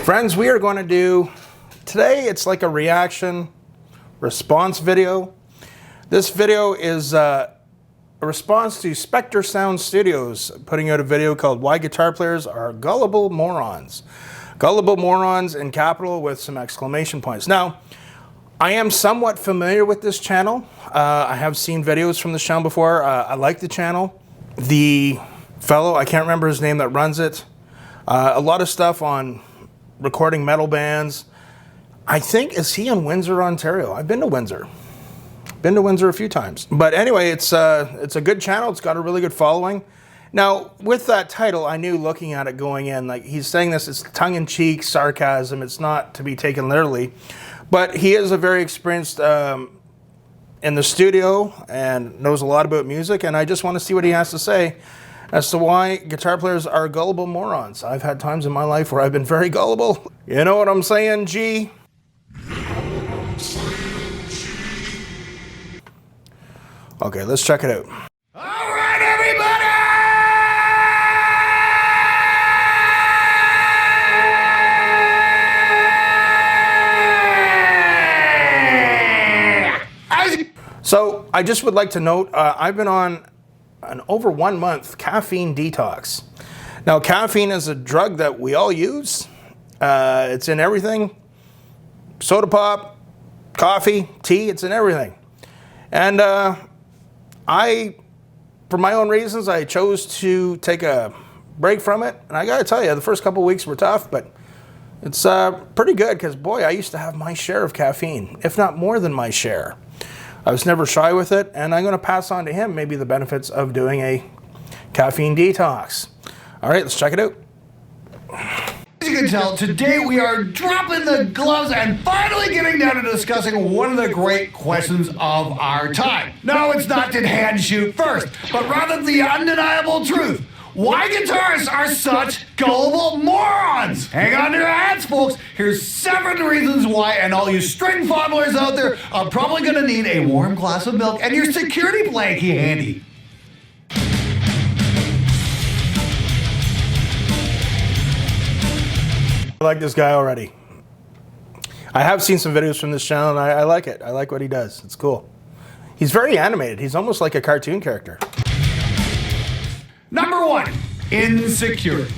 Friends, we are going to do, today it's like a reaction response video. This video is a response to SpectreSoundStudios putting out a video called Why Guitar Players Are Gullible Morons. Gullible Morons in capital with some exclamation points. Now, I am somewhat familiar with this channel. I have seen videos from this channel before. I like the channel. The fellow, I can't remember his name that runs it. A lot of stuff on recording metal bands. I think, is he in Windsor, Ontario? I've been to Windsor. Been to Windsor a few times. But anyway, it's a good channel. It's got a really good following. Now, with that title, I knew looking at it going in, like he's saying this, it's tongue-in-cheek sarcasm. It's not to be taken literally. But he is a very experienced in the studio and knows a lot about music. And I just want to see what he has to say as to why guitar players are gullible morons. I've had times in my life where I've been very gullible. You know what I'm saying, G? Okay, let's check it out. All right, everybody! So I just would like to note, I've been on an over 1 month caffeine detox. Now, caffeine is a drug that we all use. It's in everything. Soda pop, coffee, tea, it's in everything. And for my own reasons, I chose to take a break from it. And I gotta tell you, the first couple of weeks were tough, but it's pretty good because, boy, I used to have my share of caffeine, if not more than my share. I was never shy with it, and I'm going to pass on to him maybe the benefits of doing a caffeine detox. All right, let's check it out. As you can tell, today we are dropping the gloves and finally getting down to discussing one of the great questions of our time. No, it's not did hand shoot first, but rather the undeniable truth. Why guitarists are such gullible morons! Hang on to your hats, folks. Here's 7 reasons why, and all you string fondlers out there are probably gonna need a warm glass of milk and your security blankie handy. I like this guy already. I have seen some videos from this channel, and I like it. I like what he does. It's cool. He's very animated. He's almost like a cartoon character. Number 1, insecurity.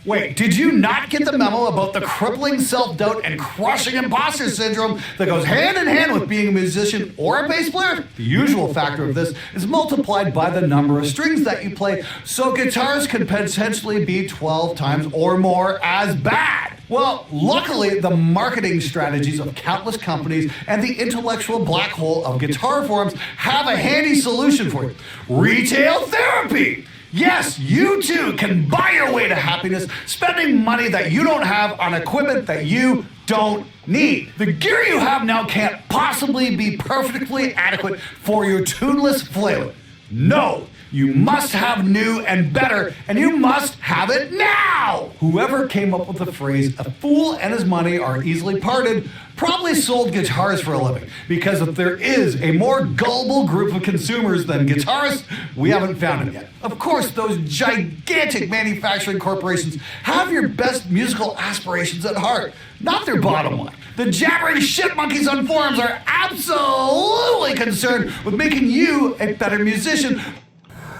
Wait, did you not get the memo about the crippling self-doubt and crushing imposter syndrome that goes hand in hand with being a musician or a bass player? The usual factor of this is multiplied by the number of strings that you play, so guitars could potentially be 12 times or more as bad. Well, luckily, the marketing strategies of countless companies and the intellectual black hole of guitar forums have a handy solution for you. Retail therapy! Yes, you too can buy your way to happiness, spending money that you don't have on equipment that you don't need. The gear you have now can't possibly be perfectly adequate for your tuneless flail. No, you must have new and better, and you must have it now! Whoever came up with the phrase, a fool and his money are easily parted, probably sold guitars for a living, because if there is a more gullible group of consumers than guitarists, we haven't found it yet. Of course, those gigantic manufacturing corporations have your best musical aspirations at heart, not their bottom line. The jabbering shit monkeys on forums are absolutely concerned with making you a better musician.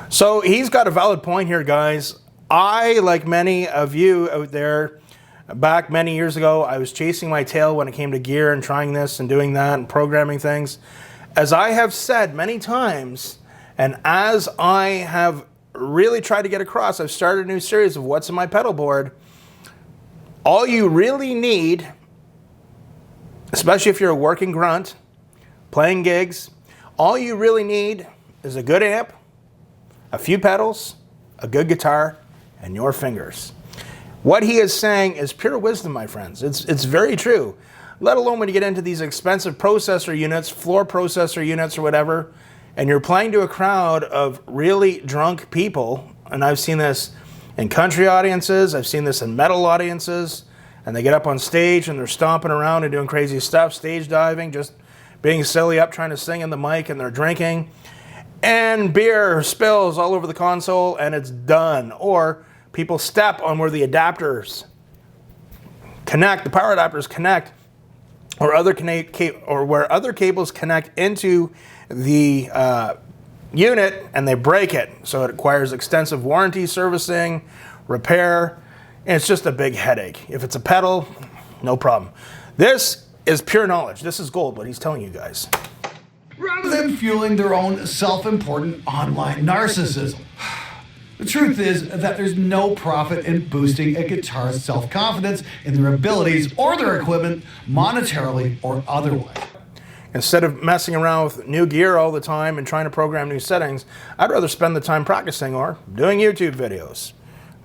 So he's got a valid point here, guys. I, like many of you out there, back many years ago, I was chasing my tail when it came to gear and trying this and doing that and programming things. As I have said many times, and as I have really tried to get across, I've started a new series of What's in My Pedal Board. All you really need, especially if you're a working grunt, playing gigs, all you really need is a good amp, a few pedals, a good guitar, and your fingers. What he is saying is pure wisdom, my friends. It's very true. Let alone when you get into these expensive processor units, floor processor units or whatever, and you're playing to a crowd of really drunk people, and I've seen this in country audiences, I've seen this in metal audiences, and they get up on stage and they're stomping around and doing crazy stuff, stage diving, just being silly up trying to sing in the mic, and they're drinking. And beer spills all over the console and it's done. Or people step on where the adapters connect, the power adapters connect, or where other cables connect into the unit and they break it. So it requires extensive warranty, servicing, repair, and it's just a big headache. If it's a pedal, no problem. This is pure knowledge. This is gold, what he's telling you guys. Rather than fueling their own self-important online narcissism. The truth is that there's no profit in boosting a guitarist's self-confidence in their abilities or their equipment, monetarily or otherwise. Instead of messing around with new gear all the time and trying to program new settings, I'd rather spend the time practicing or doing YouTube videos.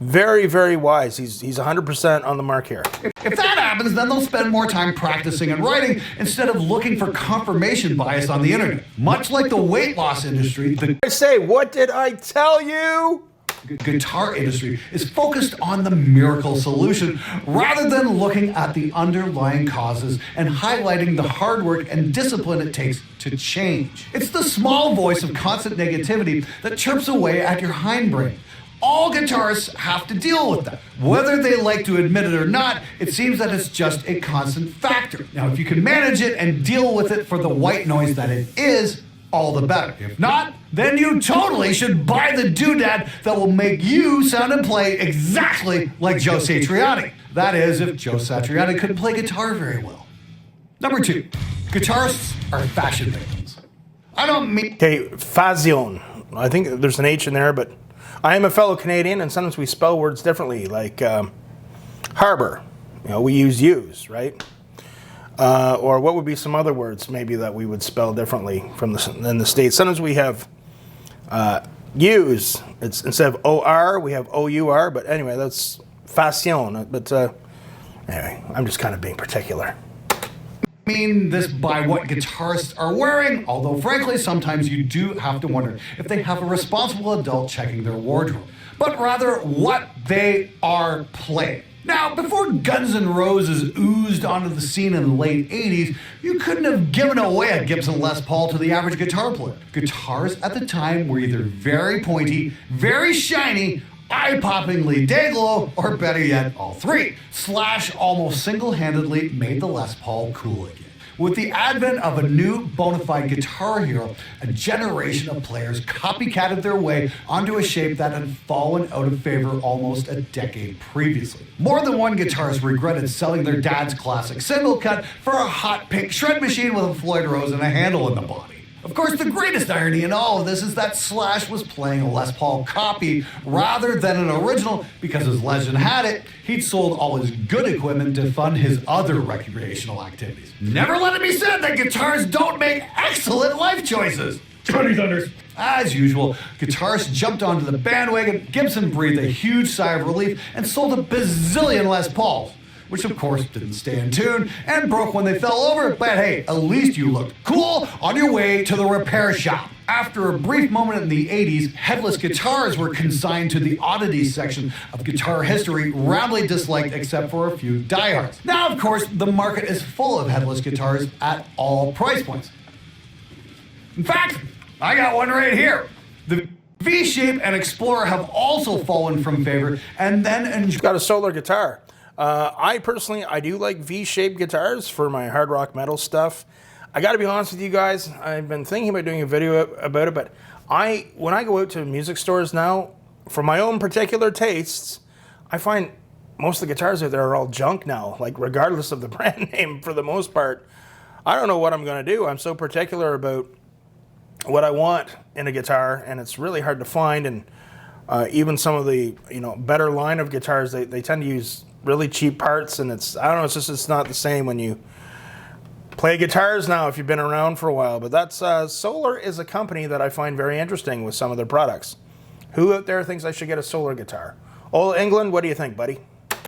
Very, very wise. He's 100% on the mark here. If that happens, then they'll spend more time practicing and writing instead of looking for confirmation bias on the internet. Much like the weight loss industry, I say, what did I tell you? Guitar industry is focused on the miracle solution rather than looking at the underlying causes and highlighting the hard work and discipline it takes to change. It's the small voice of constant negativity that chirps away at your hindbrain. All guitarists have to deal with that. Whether they like to admit it or not, it seems that it's just a constant factor. Now, if you can manage it and deal with it for the white noise that it is, all the better. If not, then you totally should buy the doodad that will make you sound and play exactly like Joe Satriani. That is, if Joe Satriani couldn't play guitar very well. Number 2, guitarists are fashion victims. I don't mean... Okay, fashion. I think there's an H in there, but I am a fellow Canadian, and sometimes we spell words differently, like harbor. You know, we use U's, right? Or what would be some other words maybe that we would spell differently from in the States? Sometimes we have U's. It's instead of O-R, we have O-U-R. But anyway, that's fashion. But anyway, I'm just kind of being particular. Mean this by what guitarists are wearing, although frankly sometimes you do have to wonder if they have a responsible adult checking their wardrobe, but rather what they are playing. Now, before Guns N' Roses oozed onto the scene in the late 80s, you couldn't have given away a Gibson Les Paul to the average guitar player. Guitars at the time were either very pointy, very shiny, eye-poppingly day-glow, or better yet, all three. Slash almost single-handedly made the Les Paul cool again. With the advent of a new bona fide guitar hero, a generation of players copycatted their way onto a shape that had fallen out of favor almost a decade previously. More than one guitarist regretted selling their dad's classic single cut for a hot pink shred machine with a Floyd Rose and a handle in the body. Of course, the greatest irony in all of this is that Slash was playing a Les Paul copy rather than an original because, as legend had it, he'd sold all his good equipment to fund his other recreational activities. Never let it be said that guitars don't make excellent life choices. Johnny Thunders. As usual, guitarists jumped onto the bandwagon, Gibson breathed a huge sigh of relief, and sold a bazillion Les Pauls, which of course didn't stay in tune and broke when they fell over, but hey, at least you looked cool on your way to the repair shop. After a brief moment in the 80s, headless guitars were consigned to the oddities section of guitar history, roundly disliked except for a few diehards. Now, of course, the market is full of headless guitars at all price points. In fact, I got one right here. The V-Shape and Explorer have also fallen from favor, and then got a solar guitar. I personally do like V-shaped guitars for my hard rock metal stuff. I got to be honest with you guys, I've been thinking about doing a video about it, but when I go out to music stores now, for my own particular tastes, I find most of the guitars out there are all junk now, like regardless of the brand name for the most part. I don't know what I'm going to do. I'm so particular about what I want in a guitar, and it's really hard to find, and even some of the better line of guitars, they tend to use really cheap parts, and it's not the same when you play guitars now if you've been around for a while. But that's Solar is a company that I find very interesting with some of their products. Who out there thinks I should get a Solar guitar? Old England, what do you think, buddy?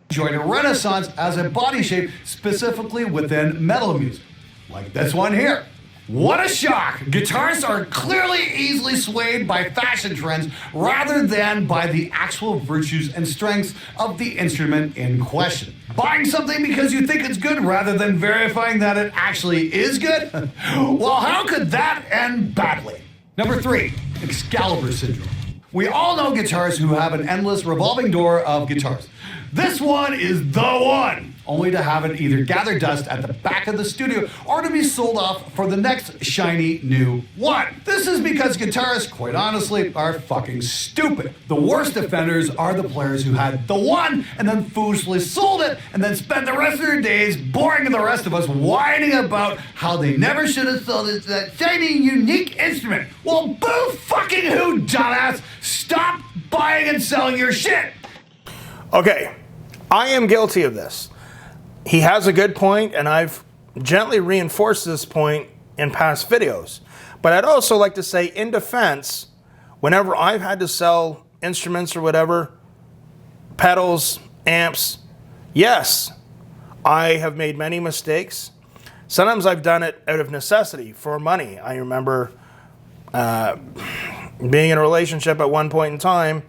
Enjoyed a renaissance as a body shape specifically within metal music, like this one here. What a shock! Guitarists are clearly easily swayed by fashion trends rather than by the actual virtues and strengths of the instrument in question. Buying something because you think it's good rather than verifying that it actually is good? Well, how could that end badly? Number 3, Excalibur syndrome. We all know guitarists who have an endless revolving door of guitars. This one is the one, only to have it either gather dust at the back of the studio or to be sold off for the next shiny new one. This is because guitarists, quite honestly, are fucking stupid. The worst offenders are the players who had the one and then foolishly sold it and then spent the rest of their days boring the rest of us whining about how they never should have sold it, that shiny, unique instrument. Well, boo fucking who, dumbass? Stop buying and selling your shit. Okay, I am guilty of this. He has a good point, and I've gently reinforced this point in past videos. But I'd also like to say, in defense, whenever I've had to sell instruments or whatever, pedals, amps, yes, I have made many mistakes. Sometimes I've done it out of necessity for money. I remember being in a relationship at one point in time,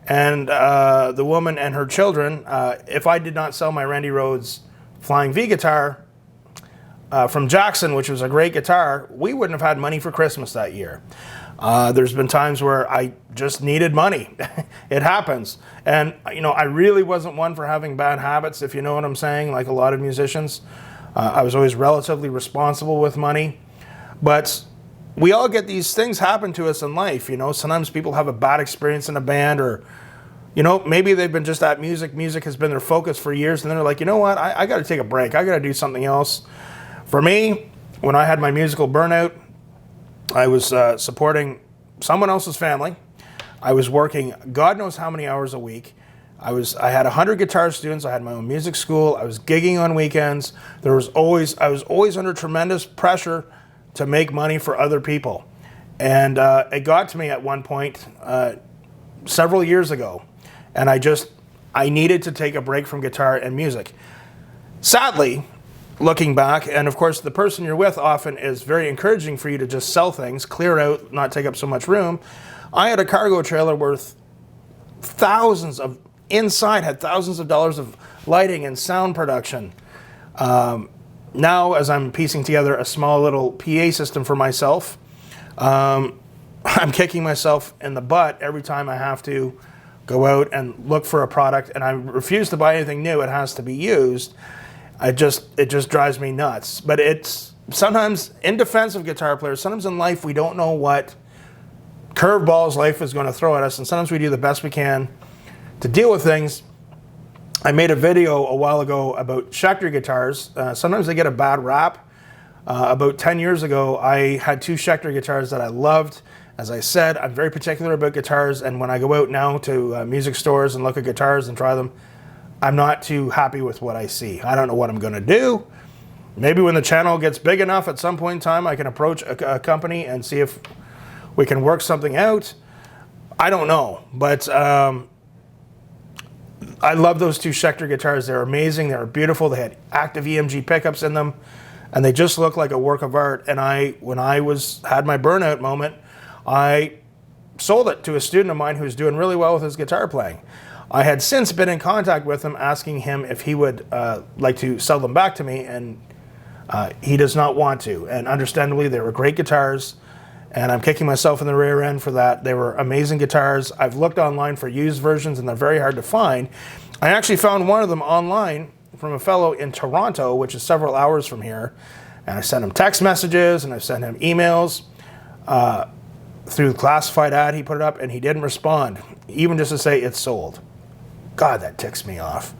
and the woman and her children, if I did not sell my Randy Rhoads Flying V guitar from Jackson, which was a great guitar, we wouldn't have had money for Christmas that year. There's been times where I just needed money. It happens. And, you know, I really wasn't one for having bad habits, if you know what I'm saying, like a lot of musicians. I was always relatively responsible with money. But we all get these things happen to us in life, you know. Sometimes people have a bad experience in a band, or, you know, maybe they've been just at music. Music has been their focus for years, and they're like, you know what, I got to take a break. I got to do something else. For me, when I had my musical burnout, I was supporting someone else's family. I was working God knows how many hours a week. I had 100 guitar students. I had my own music school. I was gigging on weekends. I was always under tremendous pressure to make money for other people. And it got to me at one point several years ago, and I needed to take a break from guitar and music. Sadly, looking back, and of course the person you're with often is very encouraging for you to just sell things, clear out, not take up so much room. I had a cargo trailer worth thousands of dollars of lighting and sound production. Now, as I'm piecing together a small little PA system for myself, I'm kicking myself in the butt every time I have to go out and look for a product, and I refuse to buy anything new. It has to be used. It just drives me nuts. But it's sometimes, in defense of guitar players, sometimes in life we don't know what curveballs life is going to throw at us, and sometimes we do the best we can to deal with things. I made a video a while ago about Schecter guitars. Sometimes they get a bad rap. About 10 years ago, I had two Schecter guitars that I loved. As I said, I'm very particular about guitars, and when I go out now to music stores and look at guitars and try them, I'm not too happy with what I see. I don't know what I'm going to do. Maybe when the channel gets big enough at some point in time, I can approach a company and see if we can work something out. I don't know, but I love those two Schecter guitars. They're amazing. They're beautiful. They had active EMG pickups in them, and they just look like a work of art. And when I had my burnout moment, I sold it to a student of mine who's doing really well with his guitar playing. I had since been in contact with him, asking him if he would like to sell them back to me, and he does not want to. And understandably, they were great guitars, and I'm kicking myself in the rear end for that. They were amazing guitars. I've looked online for used versions, and they're very hard to find. I actually found one of them online from a fellow in Toronto, which is several hours from here, and I sent him text messages, and I sent him emails through the classified ad he put it up, and he didn't respond, even just to say it's sold. God, that ticks me off.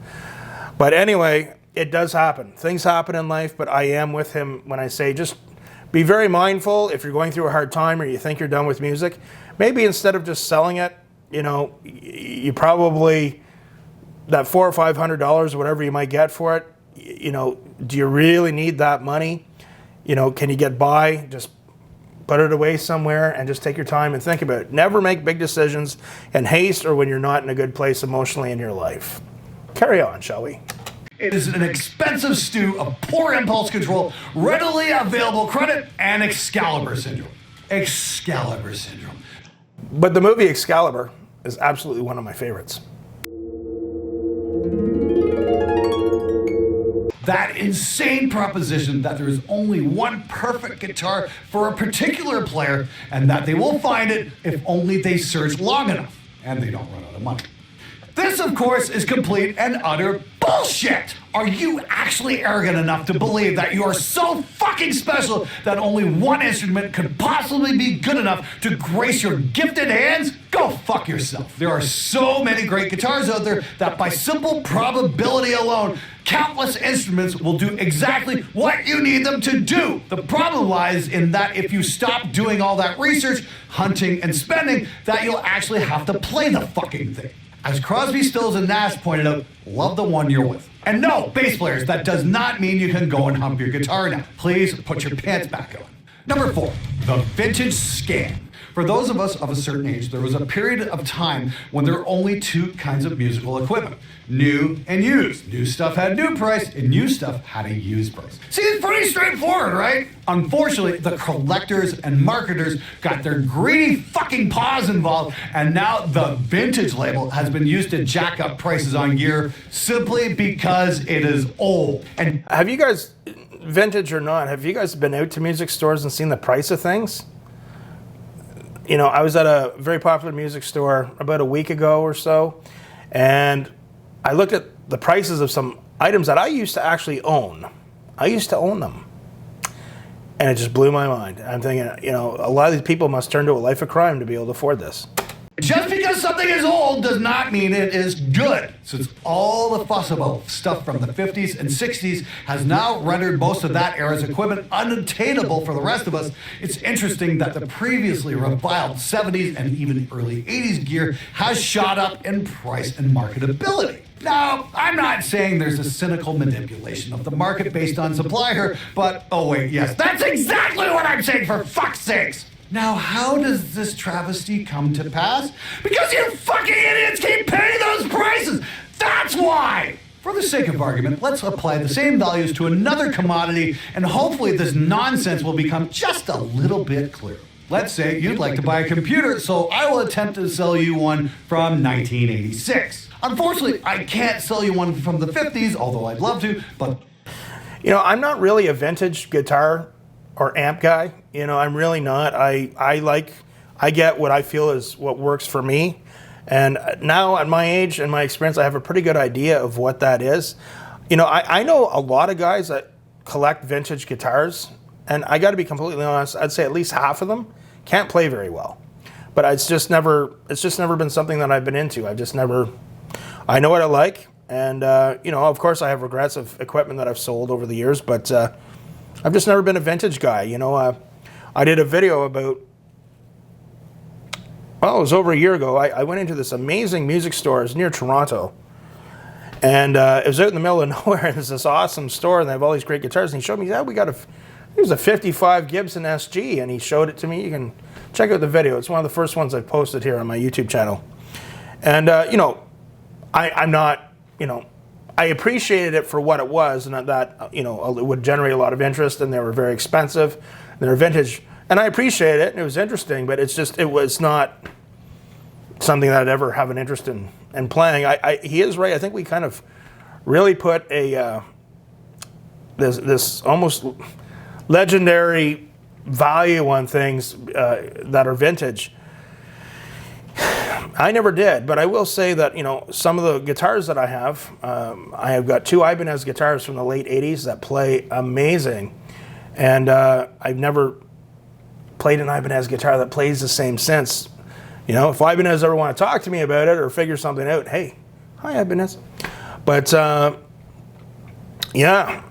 But anyway, it does happen. Things happen in life, but I am with him when I say just be very mindful if you're going through a hard time or you think you're done with music. Maybe instead of just selling it, you know, you probably, that $400 or $500, whatever you might get for it, you know, do you really need that money? You know, can you get by? Just put it away somewhere and just take your time and think about it. Never make big decisions in haste or when you're not in a good place emotionally in your life. Carry on, shall we? It is an expensive stew of poor impulse control, readily available credit, and Excalibur syndrome. Excalibur syndrome. But the movie Excalibur is absolutely one of my favorites. That insane proposition that there is only one perfect guitar for a particular player, and that they will find it if only they search long enough, and they don't run out of money. This, of course, is complete and utter bullshit. Are you actually arrogant enough to believe that you are so fucking special that only one instrument could possibly be good enough to grace your gifted hands? Go fuck yourself. There are so many great guitars out there that by simple probability alone, countless instruments will do exactly what you need them to do. The problem lies in that if you stop doing all that research, hunting, and spending, that you'll actually have to play the fucking thing. As Crosby, Stills, and Nash pointed out, love the one you're with. And no, bass players, that does not mean you can go and hump your guitar now. Please put your pants back on. Number 4, the vintage scam. For those of us of a certain age, there was a period of time when there were only 2 kinds of musical equipment, new and used. New stuff had new price, and used stuff had a used price. See, it's pretty straightforward, right? Unfortunately, the collectors and marketers got their greedy fucking paws involved, and now the vintage label has been used to jack up prices on gear simply because it is old. And Have you guys, vintage or not, have you guys been out to music stores and seen the price of things? You know, I was at a very popular music store about a week ago or so, and I looked at the prices of some items that I used to actually own. I used to own them. And it just blew my mind. I'm thinking, you know, a lot of these people must turn to a life of crime to be able to afford this. just because something is old does not mean it is good. Since all the fuss about stuff from the 50s and 60s has now rendered most of that era's equipment unattainable for the rest of us, it's interesting that the previously reviled 70s and even early 80s gear has shot up in price and marketability. Now, I'm not saying there's a cynical manipulation of the market based on supply here, but, oh wait, yes, that's exactly what I'm saying, for fuck's sakes! Now, how does this travesty come to pass? Because you fucking idiots keep paying those prices! That's why! For the sake of argument, let's apply the same values to another commodity, and hopefully this nonsense will become just a little bit clearer. Let's say you'd like to buy a computer, so I will attempt to sell you one from 1986. Unfortunately, I can't sell you one from the 50s, although I'd love to, but... You know, I'm not really a vintage guitar or amp guy. You know, I'm really not. I get what I feel is what works for me. And now at my age and my experience, I have a pretty good idea of what that is. You know, I know a lot of guys that collect vintage guitars, and I got to be completely honest, I'd say at least half of them can't play very well. But it's just never been something that I've been into. I know what I like, and you know, of course I have regrets of equipment that I've sold over the years, but I've just never been a vintage guy. You know, I did a video about, well, it was over a year ago. I went into this amazing music store. It's near Toronto. And it was out in the middle of nowhere. And there's this awesome store, and they have all these great guitars. And he showed me, yeah, it was a 55 Gibson SG, and he showed it to me. You can check out the video. It's one of the first ones I posted here on my YouTube channel. And, you know, I'm not, you know, I appreciated it for what it was, and that, you know, it would generate a lot of interest, and they were very expensive. They were vintage. And I appreciate it, and it was interesting, but it was not something that I'd ever have an interest in playing. He is right. I think we kind of really put this almost legendary value on things that are vintage. I never did, but I will say that, you know, some of the guitars that I have got two Ibanez guitars from the late 80s that play amazing. And I've never played an Ibanez guitar that plays the same since. You know, if Ibanez ever want to talk to me about it or figure something out, hey, hi Ibanez. But yeah.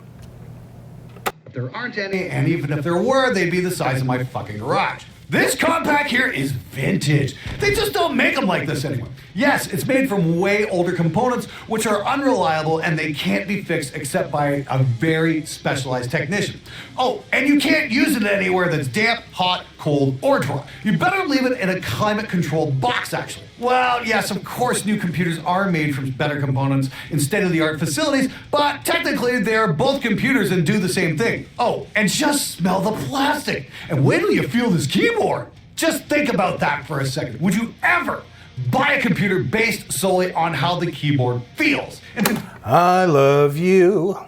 There aren't any, and even if there were, they'd be the size of my fucking garage. This compact here is vintage. They just don't make them like this anymore. Yes, it's made from way older components, which are unreliable, and they can't be fixed except by a very specialized technician. Oh, and you can't use it anywhere that's damp, hot, cold, or dry. You better leave it in a climate-controlled box, actually. Well, yes, of course, new computers are made from better components in state-of-the-art facilities, but technically they're both computers and do the same thing. Oh, and just smell the plastic. And wait till you feel this keyboard. Just think about that for a second. Would you ever buy a computer based solely on how the keyboard feels? I love you.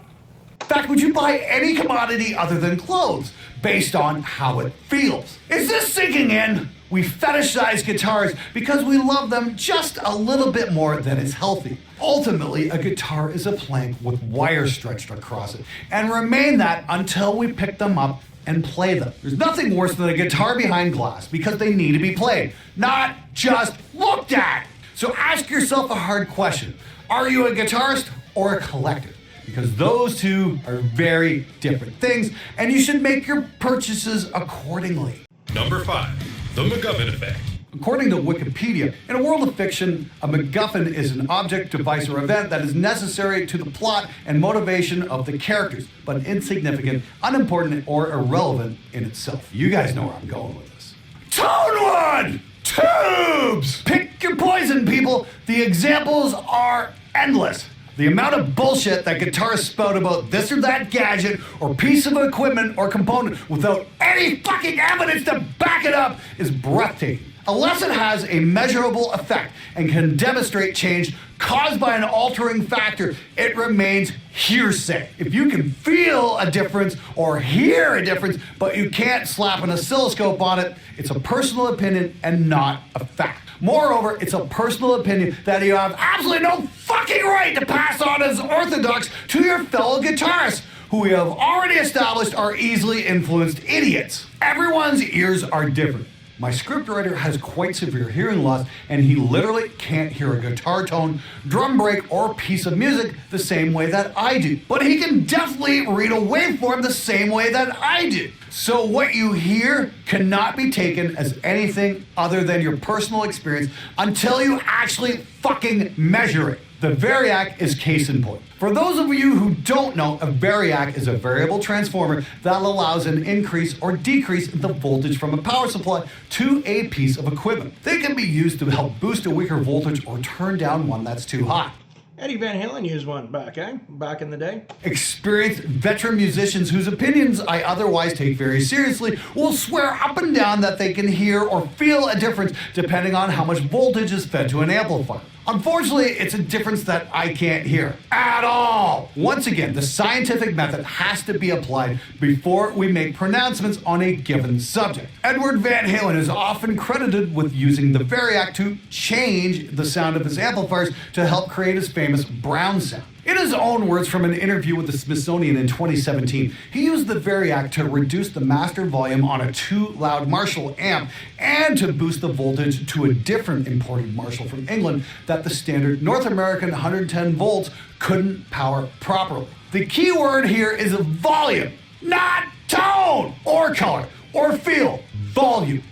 In fact, would you buy any commodity other than clothes based on how it feels? Is this sinking in? We fetishize guitars because we love them just a little bit more than is healthy. Ultimately, a guitar is a plank with wires stretched across it, and remain that until we pick them up and play them. There's nothing worse than a guitar behind glass because they need to be played, not just looked at. So ask yourself a hard question. Are you a guitarist or a collector? Because those two are very different things, and you should make your purchases accordingly. Number 5, the MacGuffin effect. According to Wikipedia, in a world of fiction, a MacGuffin is an object, device, or event that is necessary to the plot and motivation of the characters, but insignificant, unimportant, or irrelevant in itself. You guys know where I'm going with this. Tone 1! Tubes! Pick your poison, people. The examples are endless. The amount of bullshit that guitarists spout about this or that gadget or piece of equipment or component without any fucking evidence to back it up is breathtaking. Unless it has a measurable effect and can demonstrate change caused by an altering factor, it remains hearsay. If you can feel a difference or hear a difference, but you can't slap an oscilloscope on it, it's a personal opinion and not a fact. Moreover, it's a personal opinion that you have absolutely no fucking right to pass on as orthodox to your fellow guitarists, who we have already established are easily influenced idiots. Everyone's ears are different. My scriptwriter has quite severe hearing loss, and he literally can't hear a guitar tone, drum break, or piece of music the same way that I do. But he can definitely read a waveform the same way that I do. So what you hear cannot be taken as anything other than your personal experience until you actually fucking measure it. The variac is case in point. For those of you who don't know, a variac is a variable transformer that allows an increase or decrease in the voltage from a power supply to a piece of equipment. They can be used to help boost a weaker voltage or turn down one that's too hot. Eddie Van Halen used one back in the day. Experienced veteran musicians whose opinions I otherwise take very seriously will swear up and down that they can hear or feel a difference depending on how much voltage is fed to an amplifier. Unfortunately, it's a difference that I can't hear at all. Once again, the scientific method has to be applied before we make pronouncements on a given subject. Edward Van Halen is often credited with using the variac to change the sound of his amplifiers to help create his famous Brown sound. In his own words from an interview with the Smithsonian in 2017, he used the variac to reduce the master volume on a too loud Marshall amp and to boost the voltage to a different imported Marshall from England that the standard North American 110 volts couldn't power properly. The key word here is volume, not tone or color or feel. Volume.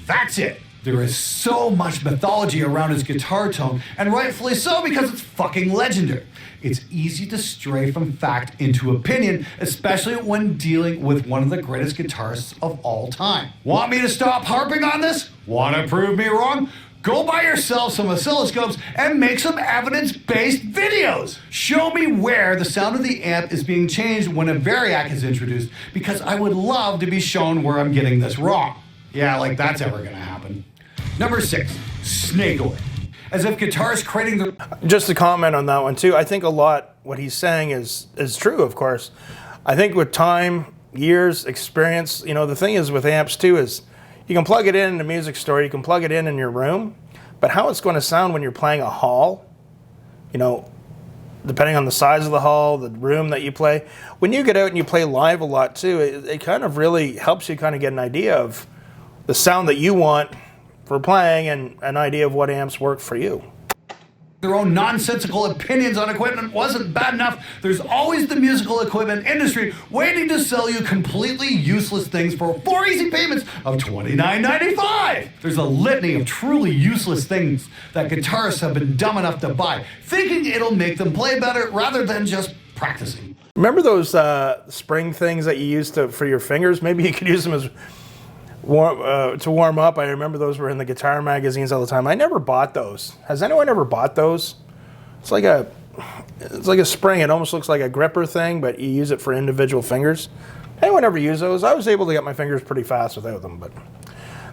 That's it. There is so much mythology around his guitar tone, and rightfully so because it's fucking legendary. It's easy to stray from fact into opinion, especially when dealing with one of the greatest guitarists of all time. Want me to stop harping on this? Want to prove me wrong? Go buy yourself some oscilloscopes and make some evidence-based videos. Show me where the sound of the amp is being changed when a variac is introduced, because I would love to be shown where I'm getting this wrong. Yeah, like that's ever gonna happen. Number 6, snake oil. As if guitarists creating the... Just to comment on that one too, I think a lot what he's saying is true, of course. I think with time, years, experience, the thing is with amps too is you can plug it in a music store, you can plug it in your room, but how it's going to sound when you're playing a hall, depending on the size of the hall, the room that you play, when you get out and you play live a lot too, it kind of really helps you kind of get an idea of the sound that you want for playing and an idea of what amps work for you. Their own nonsensical opinions on equipment wasn't bad enough. There's always the musical equipment industry waiting to sell you completely useless things for 4 easy payments of $29.95. There's a litany of truly useless things that guitarists have been dumb enough to buy, thinking it'll make them play better rather than just practicing. Remember those spring things that you used for your fingers? Maybe you could use them as to warm up. I remember those were in the guitar magazines all the time. I never bought those. Has anyone ever bought those? It's like a spring. It almost looks like a gripper thing, but you use it for individual fingers. Anyone ever use those? I was able to get my fingers pretty fast without them, but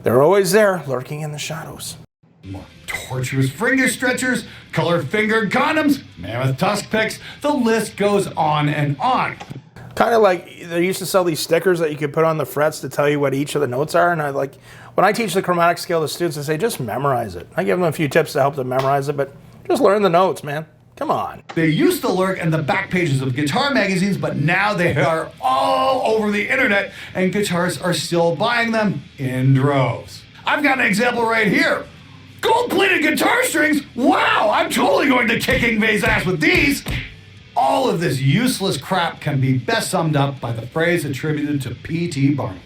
they're always there, lurking in the shadows. More tortuous finger stretchers, color-fingered condoms, mammoth tusk picks, the list goes on and on. Kind of like they used to sell these stickers that you could put on the frets to tell you what each of the notes are. And I like, when I teach the chromatic scale to students, I say, just memorize it. I give them a few tips to help them memorize it, but just learn the notes, man. Come on. They used to lurk in the back pages of guitar magazines, but now they are all over the internet, and guitarists are still buying them in droves. I've got an example right here. Gold-plated guitar strings? Wow, I'm totally going to kick Ingve's ass with these. All of this useless crap can be best summed up by the phrase attributed to P.T. Barnum.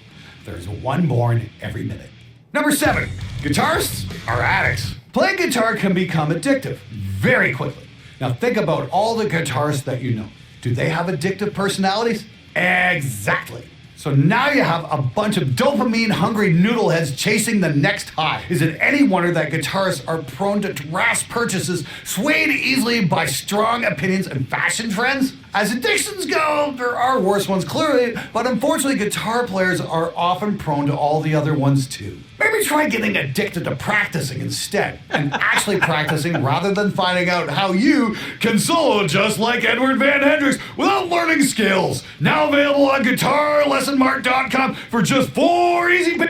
There's one born every minute. Number 7, guitarists are addicts. Playing guitar can become addictive very quickly. Now think about all the guitarists that you know. Do they have addictive personalities? Exactly. So now you have a bunch of dopamine-hungry noodleheads chasing the next high. Is it any wonder that guitarists are prone to rash purchases, swayed easily by strong opinions and fashion trends? As addictions go, there are worse ones clearly, but unfortunately guitar players are often prone to all the other ones too. Maybe try getting addicted to practicing instead, and actually practicing rather than finding out how you can solo just like Edward Van Hendricks without learning skills. Now available on GuitarLessonMark.com for just 4 easy. You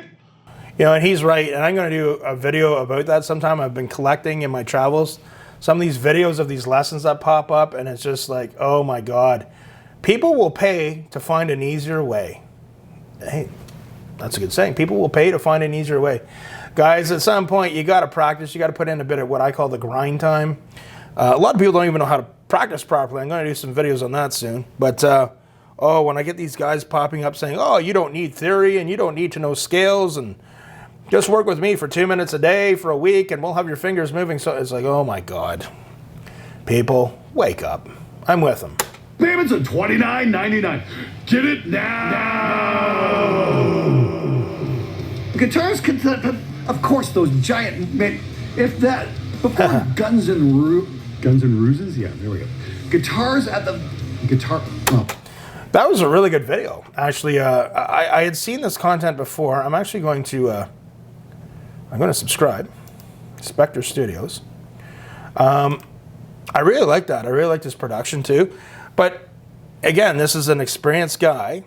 know, and he's right, and I'm going to do a video about that sometime. I've been collecting in my travels some of these videos of these lessons that pop up, and it's just like, oh my God. People will pay to find an easier way. Hey, that's a good saying. People will pay to find an easier way. Guys, at some point, you got to practice. You got to put in a bit of what I call the grind time. A lot of people don't even know how to practice properly. I'm going to do some videos on that soon. But, oh, when I get these guys popping up saying, oh, you don't need theory and you don't need to know scales and just work with me for 2 minutes a day for a week and we'll have your fingers moving. So it's like, oh my God. People, wake up. I'm with them. Payments of $29.99. Get it now. Guitars can, of course, those giant. If that before Guns and Roses, yeah, there we go. Guitars at the guitar. Oh. That was a really good video. Actually, I had seen this content before. I'm actually going to. I'm going to subscribe. SpectreStudios. I really like that. I really like this production too. But again, this is an experienced guy.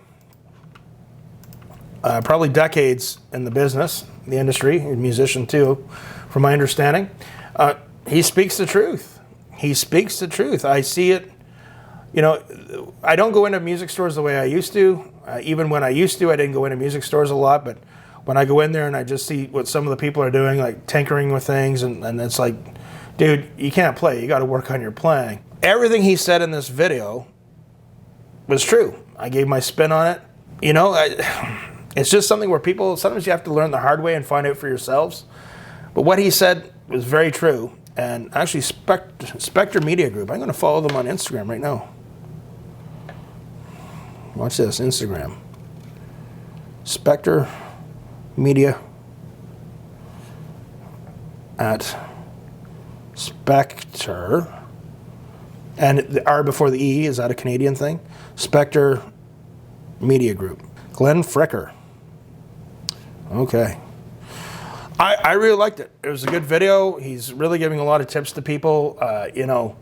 Probably decades in the business, the industry, a musician too, from my understanding. He speaks the truth. He speaks the truth. I see it. You know, I don't go into music stores the way I used to. Even when I used to, I didn't go into music stores a lot. But when I go in there and I just see what some of the people are doing, like tinkering with things, and it's like, dude, you can't play. You got to work on your playing. Everything he said in this video was true. I gave my spin on it. You know, it's just something where people, sometimes you have to learn the hard way and find out for yourselves. But what he said was very true. And actually, Spectre Media Group, I'm going to follow them on Instagram right now. Watch this, Instagram. Spectre Media at Spectre. And the R before the E, is that a Canadian thing? Spectre Media Group. Glenn Fricker. Okay. I really liked it. It was a good video. He's really giving a lot of tips to people. You know,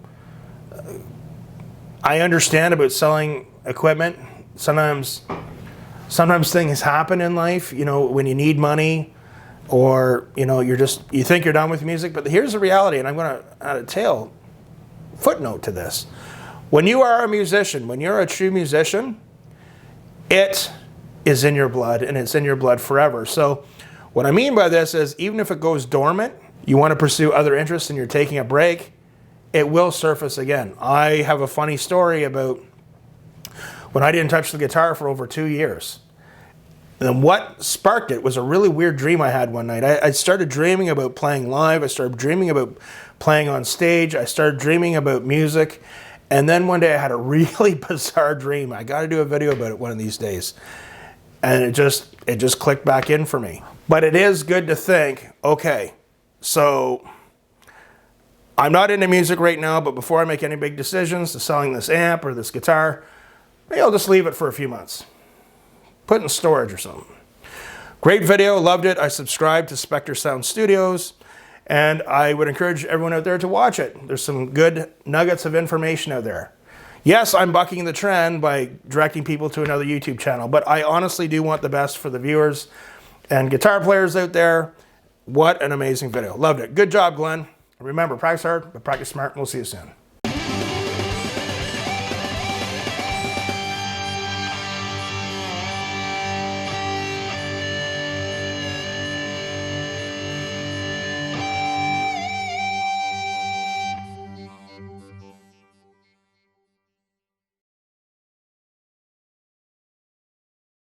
I understand about selling equipment. Sometimes things happen in life, you know, when you need money or, you know, you think you're done with music. But here's the reality, and I'm going to add a footnote to this. When you are a musician, when you're a true musician, it is in your blood, and it's in your blood forever. So what I mean by this is, even if it goes dormant, you want to pursue other interests and you're taking a break, it will surface again. I have a funny story about when I didn't touch the guitar for over 2 years. And what sparked it was a really weird dream I had one night. I started dreaming about playing live. I started dreaming about playing on stage. I started dreaming about music. And then one day I had a really bizarre dream. I got to do a video about it one of these days. And it just clicked back in for me. But it is good to think, okay, so I'm not into music right now, but before I make any big decisions to selling this amp or this guitar, maybe I'll just leave it for a few months. Put it in storage or something. Great video, loved it. I subscribed to SpectreSoundStudios, and I would encourage everyone out there to watch it. There's some good nuggets of information out there. Yes, I'm bucking the trend by directing people to another YouTube channel, but I honestly do want the best for the viewers and guitar players out there. What an amazing video. Loved it. Good job, Glenn. Remember, practice hard, but practice smart, and we'll see you soon.